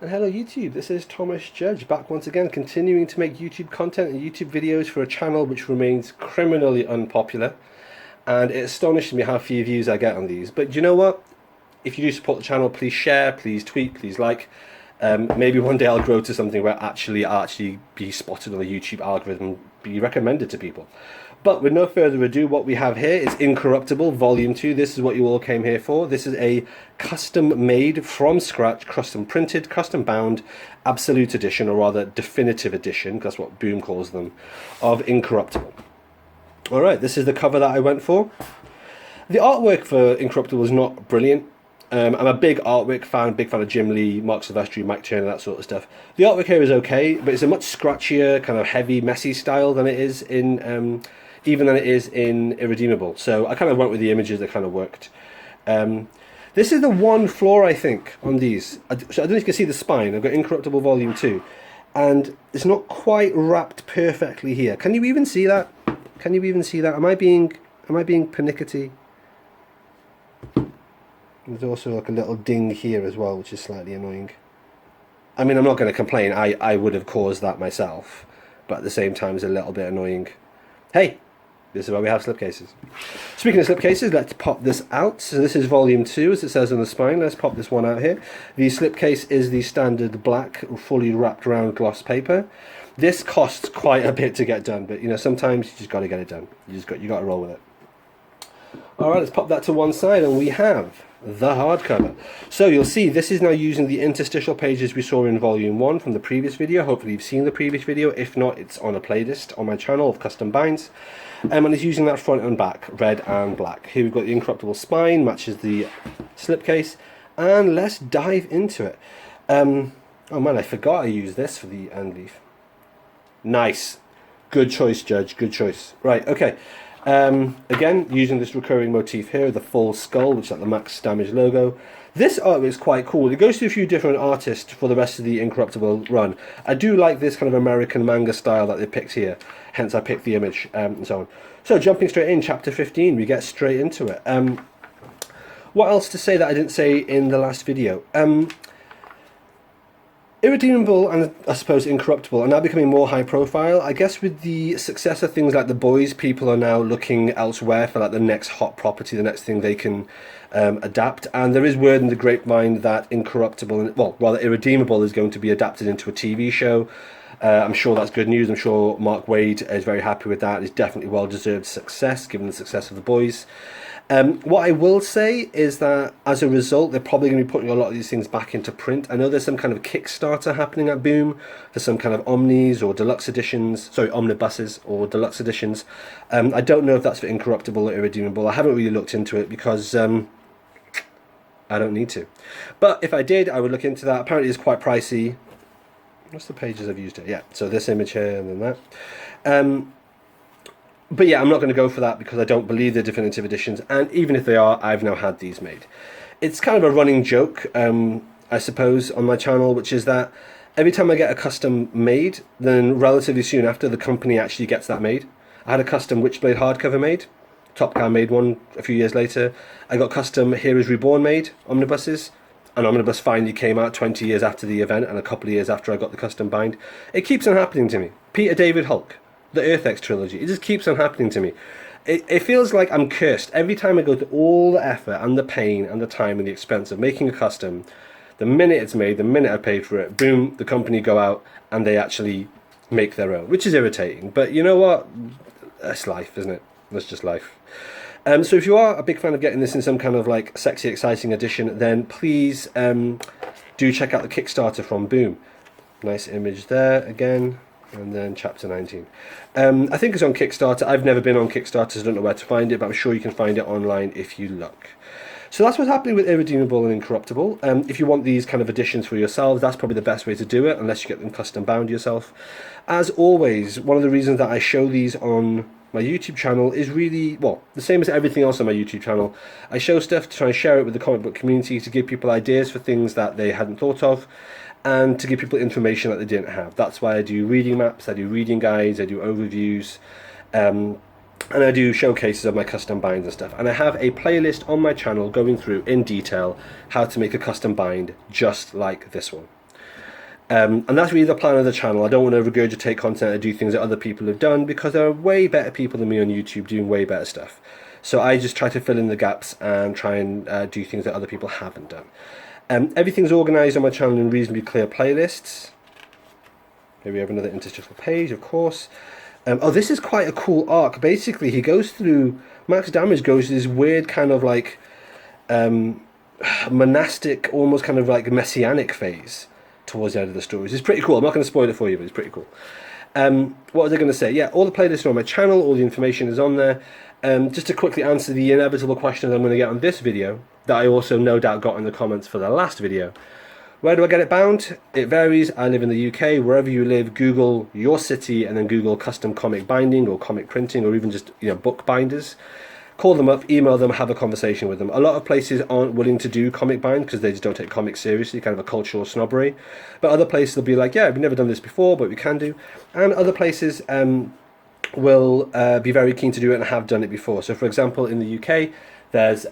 And hello YouTube, this is Thomas Judge back once again, continuing to make YouTube content and YouTube videos for a channel which remains criminally unpopular. And it astonishes me how few views I get on these. But do you know what? If you do support the channel, please share, please tweet, please like. Maybe one day I'll grow to something where I'll actually be spotted on the YouTube algorithm, be recommended to people. But with no further ado, what we have here is Incorruptible Volume 2. This is what you all came here for. This is a custom made from scratch, custom printed, custom bound, absolute edition, or rather definitive edition, that's what Boom calls them, of Incorruptible. Alright, this is the cover that I went for. The artwork for Incorruptible is not brilliant. I'm a big artwork fan, big fan of Jim Lee, Mark Silvestri, Mike Turner, that sort of stuff. The artwork here is okay, but it's a much scratchier, kind of heavy, messy style than it is in, even than it is in Irredeemable. So I kind of went with the images that kind of worked. This is the one flaw, I think, on these. So I don't know if you can see the spine. I've got Incorruptible Volume 2. And it's not quite wrapped perfectly here. Can you even see that? Can you even see that? Am I being pernickety? There's also like a little ding here as well, which is slightly annoying. I mean, I'm not going to complain. I would have caused that myself. But at the same time, it's a little bit annoying. Hey! This is why we have slipcases. Speaking of slipcases, let's pop this out. So this is volume 2, as it says on the spine. Let's pop this one out here. The slipcase is the standard black, fully wrapped around gloss paper. This costs quite a bit to get done, but you know, sometimes you just got to get it done. You got to roll with it. All right, let's pop that to one side, and we have the hardcover. So you'll see this is now using the interstitial pages we saw in volume 1 from the previous video. Hopefully you've seen the previous video. If not, it's on a playlist on my channel of custom binds. And it's using that front and back, red and black. Here we've got the Incorruptible spine, matches the slipcase, and let's dive into it. Oh man, I forgot I used this for the end leaf. Nice. Good choice, Judge, good choice. Right, okay. Again, using this recurring motif here, the full skull, which is like the Max Damage logo. This art is quite cool. It goes to a few different artists for the rest of the Incorruptible run. I do like this kind of American manga style that they picked here, hence I picked the image and so on. So jumping straight in, chapter 15, we get straight into it. What else to say that I didn't say in the last video? Irredeemable and I suppose Incorruptible are now becoming more high profile. I guess with the success of things like The Boys, people are now looking elsewhere for like the next hot property, the next thing they can adapt. And there is word in the grapevine that Incorruptible, well, rather Irredeemable, is going to be adapted into a TV show. I'm sure that's good news. I'm sure Mark Waid is very happy with that. It's definitely well-deserved success, given the success of The Boys. What I will say is that as a result, they're probably going to be putting a lot of these things back into print. I know there's some kind of Kickstarter happening at Boom for some kind of omnis or deluxe editions, sorry, omnibuses or deluxe editions. I don't know if that's for Incorruptible or Irredeemable. I haven't really looked into it because I don't need to. But if I did, I would look into that. Apparently it's quite pricey. What's the pages I've used here? Yeah, so this image here and then that. But yeah, I'm not going to go for that because I don't believe they're definitive editions, and even if they are, I've now had these made. It's kind of a running joke, I suppose, on my channel, which is that every time I get a custom made, then relatively soon after, the company actually gets that made. I had a custom Witchblade hardcover made. Top Gun made one a few years later. I got custom Heroes Reborn made, omnibuses. An omnibus finally came out 20 years after the event and a couple of years after I got the custom bind. It keeps on happening to me. Peter David Hulk. The Earth-X trilogy. It just keeps on happening to me. It feels like I'm cursed. Every time I go to all the effort and the pain and the time and the expense of making a custom, the minute it's made, the minute I paid for it, boom, the company go out and they actually make their own, which is irritating. But you know what? That's life, isn't it? That's just life. So if you are a big fan of getting this in some kind of like sexy, exciting edition, then please do check out the Kickstarter from Boom. Nice image there again. And then chapter 19. I think it's on Kickstarter. I've never been on Kickstarter, so I don't know where to find it, but I'm sure you can find it online if you look. So that's what's happening with Irredeemable and Incorruptible. If you want these kind of editions for yourselves, that's probably the best way to do it, unless you get them custom bound yourself. As always, one of the reasons that I show these on my YouTube channel is really, well, the same as everything else on my YouTube channel. I show stuff to try and share it with the comic book community to give people ideas for things that they hadn't thought of, and to give people information that they didn't have. That's why I do reading maps, I do reading guides, I do overviews, and I do showcases of my custom binds and stuff. And I have a playlist on my channel going through in detail how to make a custom bind just like this one. And that's really the plan of the channel. I don't want to regurgitate content or do things that other people have done, because there are way better people than me on YouTube doing way better stuff. So I just try to fill in the gaps and try and do things that other people haven't done. Everything's organised on my channel in reasonably clear playlists. Here we have another interstitial page, of course. Oh, this is quite a cool arc. Basically, he goes through... Max Damage goes through this weird kind of like monastic, almost kind of like messianic phase towards the end of the stories. It's pretty cool. I'm not going to spoil it for you, but it's pretty cool. What was I going to say? Yeah, all the playlists are on my channel. All the information is on there. Just to quickly answer the inevitable question that I'm going to get on this video, that I also no doubt got in the comments for the last video. Where do I get it bound? It varies. I live in the UK. Wherever you live, Google your city and then Google custom comic binding or comic printing, or even just book binders. Call them up, email them, have a conversation with them. A lot of places aren't willing to do comic bind because they just don't take comics seriously, kind of a cultural snobbery. But other places will be like, yeah, we've never done this before, but we can do. And other places will be very keen to do it and have done it before. So, for example, in the UK, there's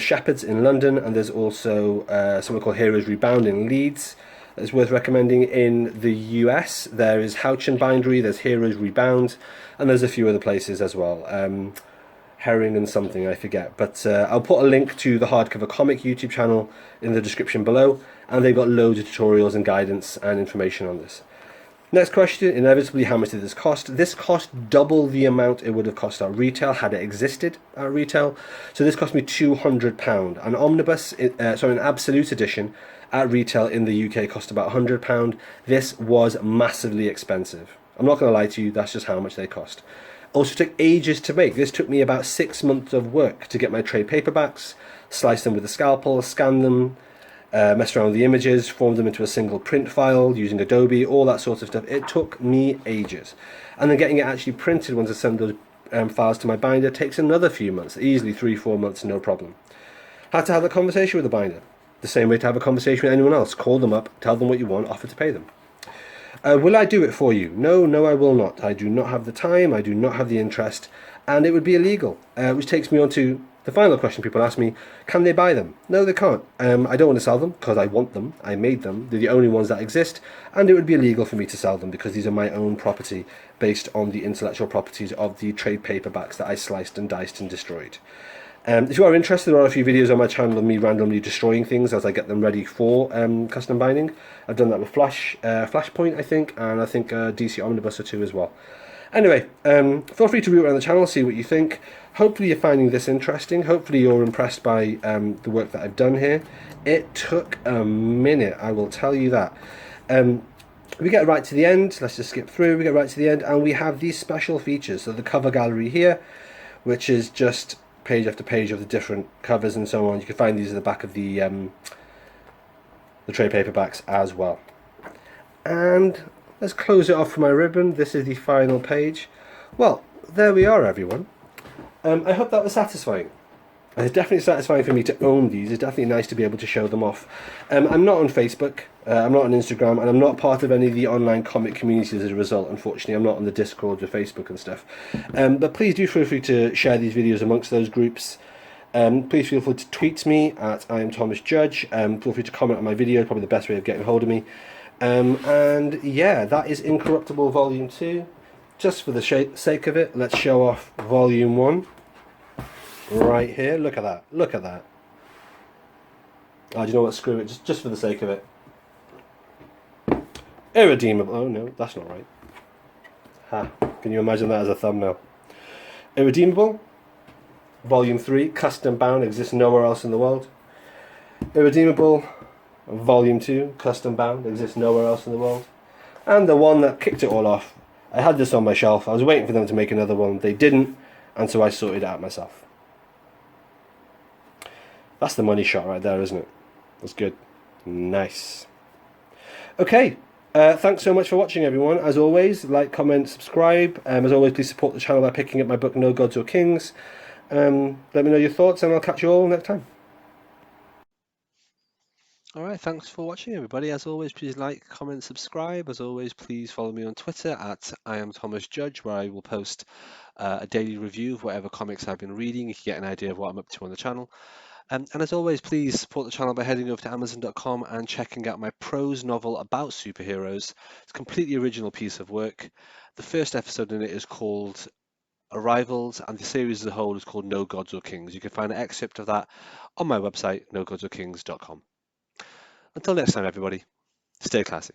Shepherds in London, and there's also something called Heroes Rebound in Leeds. That's worth recommending. In the US, there is Houchin Bindery, there's Heroes Rebound, and there's a few other places as well. Herring and something, I forget. But I'll put a link to the Hardcover Comic YouTube channel in the description below, and they've got loads of tutorials and guidance and information on this. Next question, inevitably, how much did this cost? This cost double the amount it would have cost at retail had it existed at retail. So this cost me £200. An omnibus, an absolute edition at retail in the UK cost about £100. This was massively expensive. I'm not going to lie to you, that's just how much they cost. Also took ages to make. This took me about 6 months of work to get my trade paperbacks, slice them with a scalpel, scan them, messed around with the images, formed them into a single print file using Adobe, all that sort of stuff. It took me ages. And then getting it actually printed once I send those files to my binder takes another few months, easily 3-4 months, no problem. Had to have a conversation with the binder. The same way to have a conversation with anyone else. Call them up, tell them what you want, offer to pay them. Will I do it for you? No, I will not. I do not have the time, I do not have the interest, and it would be illegal. Which takes me on to the final question people ask me, can they buy them? No, they can't. I don't want to sell them because I want them. I made them. They're the only ones that exist, and it would be illegal for me to sell them because these are my own property based on the intellectual properties of the trade paperbacks that I sliced and diced and destroyed. If you are interested, there are a few videos on my channel of me randomly destroying things as I get them ready for custom binding. I've done that with Flashpoint, I think, and I think DC Omnibus or two as well. Anyway, feel free to root around the channel, see what you think. Hopefully you're finding this interesting. Hopefully you're impressed by the work that I've done here. It took a minute, I will tell you that. We get right to the end. Let's just skip through. We get right to the end, and we have these special features. So the cover gallery here, which is just page after page of the different covers and so on. You can find these at the back of the trade paperbacks as well. And let's close it off for my ribbon. This is the final page. Well, there we are, everyone. I hope that was satisfying. It's definitely satisfying for me to own these. It's definitely nice to be able to show them off. I'm not on Facebook, I'm not on Instagram, and I'm not part of any of the online comic communities as a result, unfortunately. I'm not on the Discord or Facebook and stuff. But please do feel free to share these videos amongst those groups. Please feel free to tweet me at I am Thomas Judge. Feel free to comment on my video, probably the best way of getting hold of me. And yeah, that is Incorruptible Volume 2. Just for the sake of it, let's show off Volume 1. Right here, look at that, look at that. Oh, do you know what, screw it, just for the sake of it. Irredeemable, oh no, that's not right. Ha, can you imagine that as a thumbnail? Irredeemable, Volume 3, custom bound, exists nowhere else in the world. Irredeemable, Volume 2, custom bound, exists nowhere else in the world. And the one that kicked it all off, I had this on my shelf, I was waiting for them to make another one, they didn't, and so I sorted it out myself. That's the money shot right there, isn't it? That's good. Nice. Okay, thanks so much for watching, everyone. As always, like, comment, subscribe. As always, please support the channel by picking up my book, No Gods or Kings. Let me know your thoughts, and I'll catch you all next time. Alright, thanks for watching, everybody. As always, please like, comment, subscribe. As always, please follow me on Twitter at I am Thomas Judge, where I will post a daily review of whatever comics I've been reading. You can get an idea of what I'm up to on the channel. And as always, please support the channel by heading over to Amazon.com and checking out my prose novel about superheroes. It's a completely original piece of work. The first episode in it is called Arrivals, and the series as a whole is called No Gods or Kings. You can find an excerpt of that on my website, nogodsorkings.com. Until next time, everybody, stay classy.